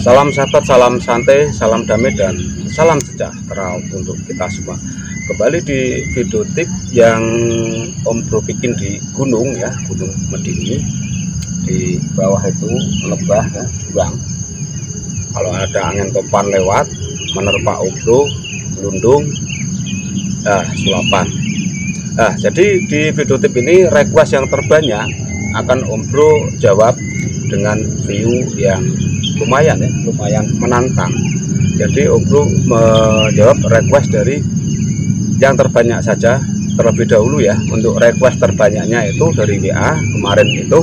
Salam sahabat, salam santai, salam damai, dan salam sejahtera untuk kita semua. Kembali di video tip yang Om Bro bikin di gunung ya, Gunung Medini. Di bawah itu lembah ya, jurang. Kalau ada angin topan lewat, menerpa Om Bro, gelundung, sulapan. Jadi di video tip ini request yang terbanyak akan Om Bro jawab dengan view yang lumayan menantang. Jadi Om Bro menjawab request dari yang terbanyak saja terlebih dahulu ya. Untuk request terbanyaknya itu dari WA kemarin itu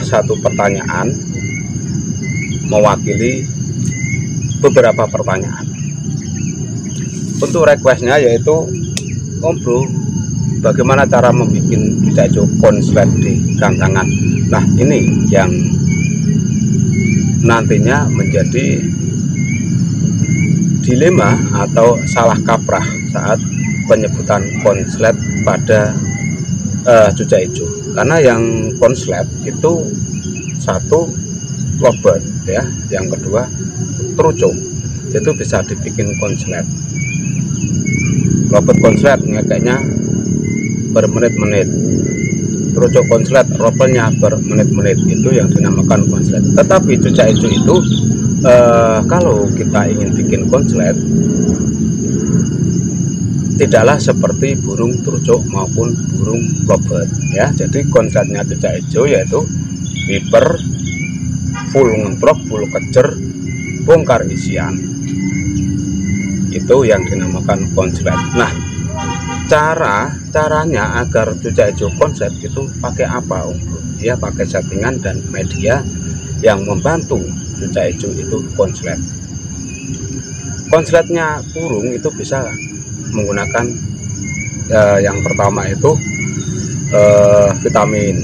satu pertanyaan mewakili beberapa pertanyaan. Untuk requestnya yaitu, Om Bro, bagaimana cara membuat cucak hijau konslet di gantangan. Nah, ini yang nantinya menjadi dilema atau salah kaprah saat penyebutan konslet pada cucak hijau. Karena yang konslet itu satu lobet ya, yang kedua terucuk, itu bisa dibikin konslet. Lobet konslet ngekeknya bermenit-menit, terucuk konslet ropelnya bermenit-menit, itu yang dinamakan konslet. Tetapi cucak hijau itu kalau kita ingin bikin konslet tidaklah seperti burung terucuk maupun burung lobet ya. Jadi konsletnya cucak hijau yaitu wiper, full ngentrok, full kejer, bongkar isian, itu yang dinamakan konslet. Nah, caranya agar cucak hijau konslet itu pakai apa Om Bro? Ya pakai settingan dan media yang membantu cucak hijau itu konslet. Konsletnya burung itu bisa menggunakan yang pertama itu vitamin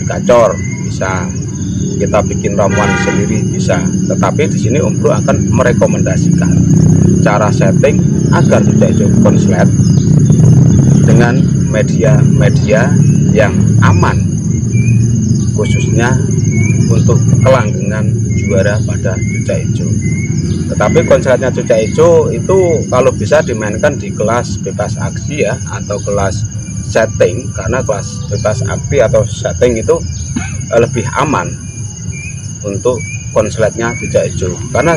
gacor, bisa kita bikin ramuan sendiri bisa. Tetapi di sini Om Bro akan merekomendasikan cara setting agar cucak hijau konslet dengan media yang aman, khususnya untuk kelanggengan juara pada cucak hijau. Tetapi konsletnya cucak hijau itu kalau bisa dimainkan di kelas bebas aksi ya, atau kelas setting, karena kelas bebas aksi atau setting itu lebih aman untuk konsletnya cucak hijau. Karena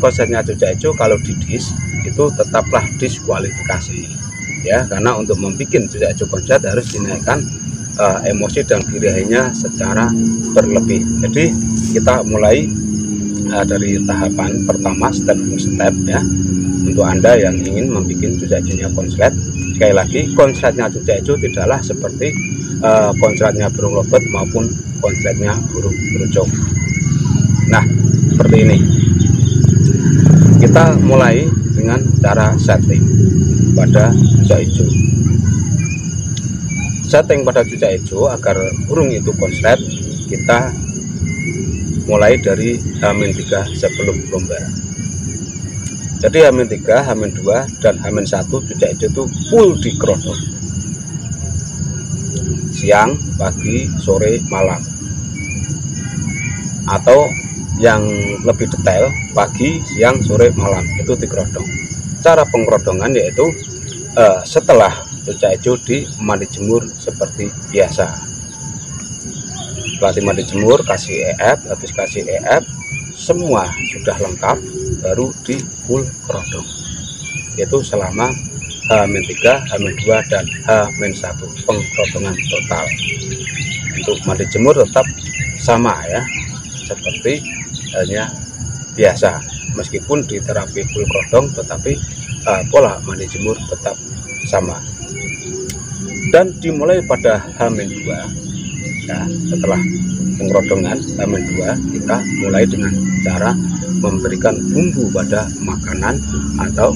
konsletnya cucak hijau kalau di dis itu tetaplah diskualifikasi ya, karena untuk membuat cucak hijau konslet harus dinaikkan emosi dan birahinya secara berlebih. Jadi kita mulai dari tahapan pertama, step by step ya, untuk Anda yang ingin membuat cucak hijaunya konslet. Sekali lagi, konsletnya cucak hijau tidaklah seperti konsletnya burung lobet maupun konsletnya burung terucuk. Nah, seperti ini. Kita mulai dengan cara setting pada cucak hijau. Setting pada cucak hijau agar burung itu konslet, kita mulai dari H-3 sebelum lomba. Jadi H-3, H-2, dan H-1 cucak hijau itu full dikerodong. Siang, pagi, sore, malam. Atau yang lebih detail, pagi, siang, sore, malam, itu dikerodong. Cara pengkerodongan yaitu setelah cucak hijau di mandi jemur seperti biasa. Setelah mandi jemur, kasih EF, habis kasih EF semua sudah lengkap, baru di full kerodong, yaitu selama H-3, H-2, dan H-1 pengkerodongan total. Untuk mandi jemur tetap sama ya, seperti hanya biasa, meskipun di terapi full kerodong, tetapi pola mandi jemur tetap sama. Dan dimulai pada H-2 ya, setelah pengkerodongan H-2 kita mulai dengan cara memberikan bumbu pada makanan atau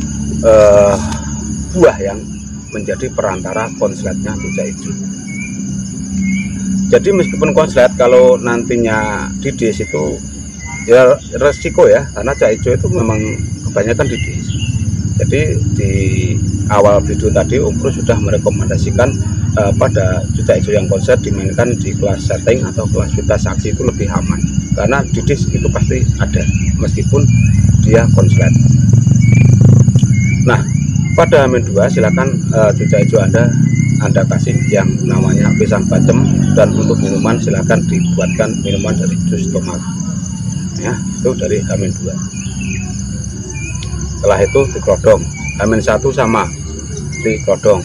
buah yang menjadi perantara konsletnya cucak hijau. Jadi meskipun konslet kalau nantinya di dis itu ya resiko ya, karena cucak hijau itu memang kebanyakan di dis. Jadi di awal video tadi Om Bro sudah merekomendasikan pada cucak hijau yang konslet dimainkan di kelas setting atau kelas vita saksi itu lebih aman, karena di disk itu pasti ada meskipun dia konslet. Nah, pada H-2 silakan cucak hijau Anda kasih yang namanya pisang bacem, dan untuk minuman silakan dibuatkan minuman dari jus tomat ya, itu dari H-2. Setelah itu dikerodong, H-1 sama dikerodong,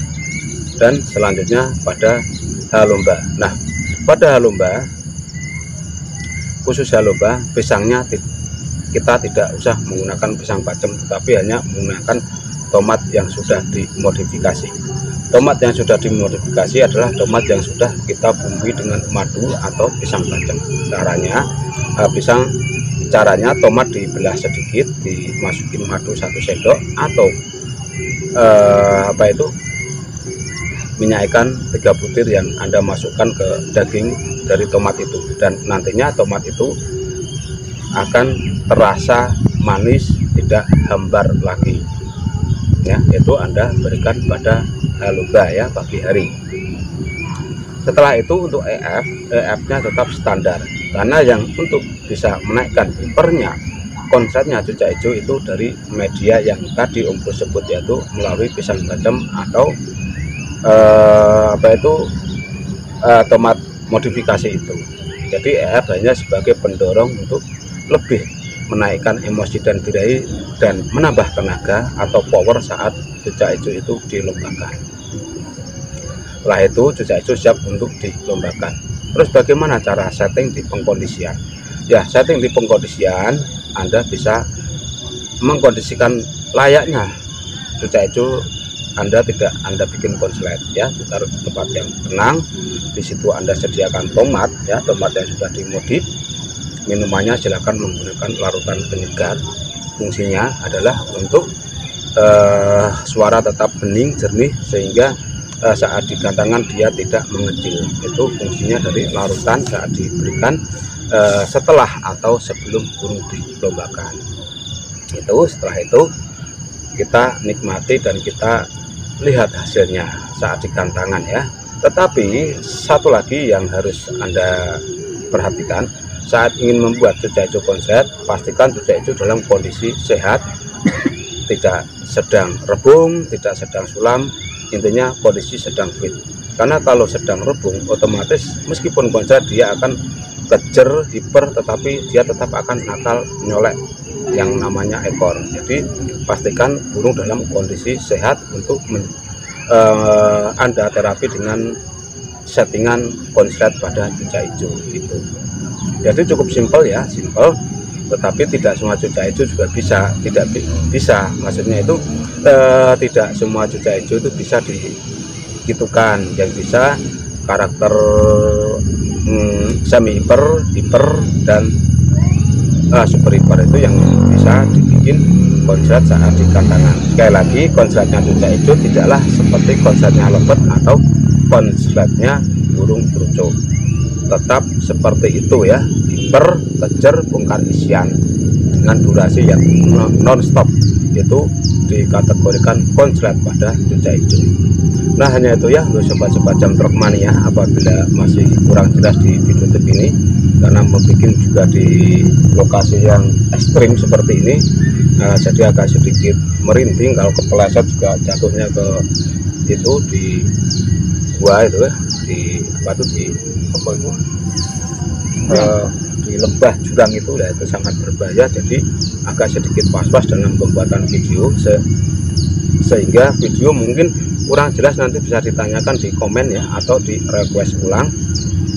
dan selanjutnya pada H-lomba. Nah, pada H-lomba, khusus H-lomba, pisangnya kita tidak usah menggunakan pisang bacem, tetapi hanya menggunakan tomat yang sudah dimodifikasi. Tomat yang sudah dimodifikasi adalah tomat yang sudah kita bumbui dengan madu atau pisang bacem. Caranya tomat dibelah sedikit, dimasukin madu 1 sendok atau minyak ikan 3 butir yang Anda masukkan ke daging dari tomat itu, dan nantinya tomat itu akan terasa manis, tidak hambar lagi ya. Itu Anda berikan pada H-lomba ya, pagi hari. Setelah itu untuk EF-nya tetap standar, karena yang untuk bisa menaikkan hipernya konsletnya cucak hijau itu dari media yang tadi Om Bro sebut, yaitu melalui pisang bacem atau tomat modifikasi itu. Jadi EF hanya sebagai pendorong untuk lebih menaikkan emosi dan birahi dan menambah tenaga atau power saat cucak hijau itu dilombakan. Setelah itu cucak hijau siap untuk dilombakan. Terus bagaimana cara setting di pengkondisian? Ya, setting di pengkondisian Anda bisa mengkondisikan layaknya cucak hijau Anda bikin konslet ya, ditaruh di tempat yang tenang. Di situ Anda sediakan tomat ya, tomat yang sudah dimodif. Minumannya silakan menggunakan larutan penyegar. Fungsinya adalah untuk suara tetap bening jernih, sehingga saat digantangan dia tidak mengecil. Itu fungsinya dari larutan saat diberikan setelah atau sebelum burung dilombakan. Setelah itu kita nikmati dan kita lihat hasilnya saat digantangan ya. Tetapi satu lagi yang harus Anda perhatikan, saat ingin membuat cucak hijau konslet, pastikan cucak hijau dalam kondisi sehat, tidak sedang rebung, tidak sedang sulam, intinya kondisi sedang fit. Karena kalau sedang rebung, otomatis meskipun konslet dia akan kejer, hiper, tetapi dia tetap akan nakal nyolek yang namanya ekor. Jadi pastikan burung dalam kondisi sehat untuk Anda terapi dengan settingan konslet pada cucak hijau itu. Jadi cukup simpel ya, simpel, tetapi tidak semua cucak hijau juga bisa, tidak bisa, maksudnya itu tidak semua cucak hijau itu bisa digitukan. Yang bisa karakter semi hiper, dan super hiper itu yang bisa dibikin konslet saat di kantangan. Sekali lagi, konsletnya cucak hijau tidaklah seperti konsletnya lobet atau konsletnya burung perucuk. Tetap seperti itu ya, hiper, kejer, bongkar isian dengan durasi yang non-stop, itu dikategorikan konslet pada cucak hijau. Nah, hanya itu ya untuk sobat-sobat jam truk mania. Apabila masih kurang jelas di video tip ini, karena membuat juga di lokasi yang ekstrim seperti ini, jadi agak sedikit merinding. Kalau kepeleset juga jatuhnya ke itu di gua itu ya, di lembah jurang itu ya, itu sangat berbahaya. Jadi agak sedikit was-was dalam pembuatan video, sehingga video mungkin kurang jelas, nanti bisa ditanyakan di komen ya, atau di request ulang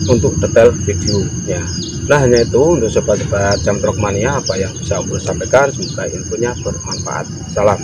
untuk detail videonya. Nah, hanya itu untuk sobat-sobat jam truk mania apa yang bisa Om Bro sampaikan. Semoga infonya bermanfaat. Salam.